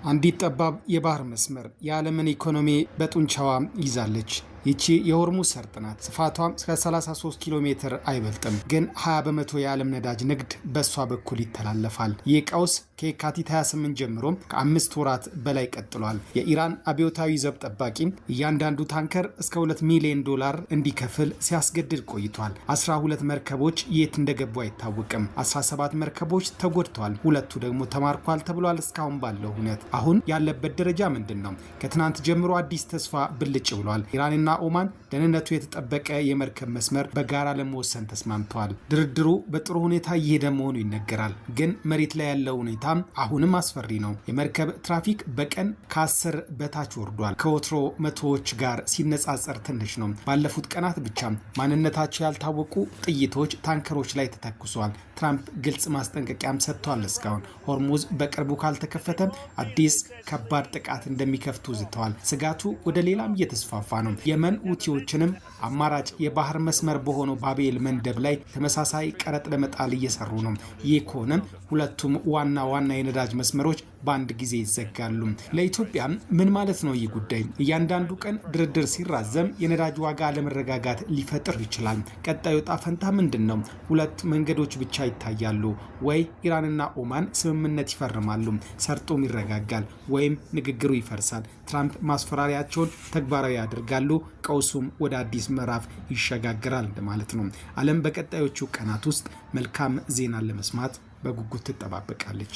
አንዲት ጠባብ የባህር መስመር የዓለምን ኢኮኖሚ በጡንቻዋ ይዛለች። ይቺ የሆርሙዝ ሰርጥ ናት። ስፋቷም እስከ 33 ኪሎ ሜትር አይበልጥም። ግን 20 በመቶ የዓለም ነዳጅ ንግድ በእሷ በኩል ይተላለፋል። ይህ ቀውስ ከየካቲት 28 ጀምሮ ከ5 ወራት በላይ ቀጥሏል። የኢራን አብዮታዊ ዘብ ጠባቂ እያንዳንዱ ታንከር እስከ $2 ሚሊዮን እንዲከፍል ሲያስገድድ ቆይቷል። 12 መርከቦች የት እንደገቡ አይታወቅም። 17 መርከቦች ተጎድተዋል፣ 2ቱ ደግሞ ተማርኳል ተብሏል። እስካሁን ባለው ሁኔታ አሁን ያለበት ደረጃ ምንድነው? ከትናንት ጀምሮ አዲስ ተስፋ ብልጭ ብሏል። ኢራንና ኦማን ደህንነቱ የተጠበቀ የመርከብ መስመር በጋራ ለመወሰን ተስማምተዋል። ድርድሩ በጥሩ ሁኔታ እየሄደ መሆኑ ይነገራል። ግን መሬት ላይ ያለው ሁኔታ አሁንም አስፈሪ ነው። የመርከብ ትራፊክ በቀን ከ10 በታች ወርዷል። ከወትሮ መቶዎች ጋር ሲነጻጸር ትንሽ ነው። ባለፉት ቀናት ብቻ ማንነታቸው ያልታወቁ ጥይቶች ታንከሮች ላይ ተተኩሰዋል። ትራምፕ ግልጽ ማስጠንቀቂያም ሰጥቷል። እስካሁን ሆርሙዝ በቅርቡ ካልተከፈተ አዲስ ከባድ ጥቃት እንደሚከፍቱ ዝተዋል። ስጋቱ ወደ ሌላም እየተስፋፋ ነው። የመን ሁቲዎችንም አማራጭ የባህር መስመር በሆነው ባቤል መንደብ ላይ ተመሳሳይ ቀረጥ ለመጣል እየሰሩ ነው። ይህ ከሆነ ሁለቱም ዋና የነዳጅ መስመሮች በአንድ ጊዜ ይዘጋሉ። ለኢትዮጵያ ምን ማለት ነው ይህ ጉዳይ? እያንዳንዱ ቀን ድርድር ሲራዘም የነዳጅ ዋጋ አለመረጋጋት ሊፈጥር ይችላል። ቀጣዩ ዕጣ ፈንታ ምንድን ነው? ሁለት መንገዶች ብቻ ይታያሉ። ወይ ኢራንና ኦማን ስምምነት ይፈርማሉ፣ ሰርጦም ይረጋጋል፣ ወይም ንግግሩ ይፈርሳል። ትራምፕ ማስፈራሪያቸውን ተግባራዊ ያደርጋሉ፣ ቀውሱም ወደ አዲስ ምዕራፍ ይሸጋግራል ማለት ነው። ዓለም በቀጣዮቹ ቀናት ውስጥ መልካም ዜናን ለመስማት በጉጉት ትጠባበቃለች።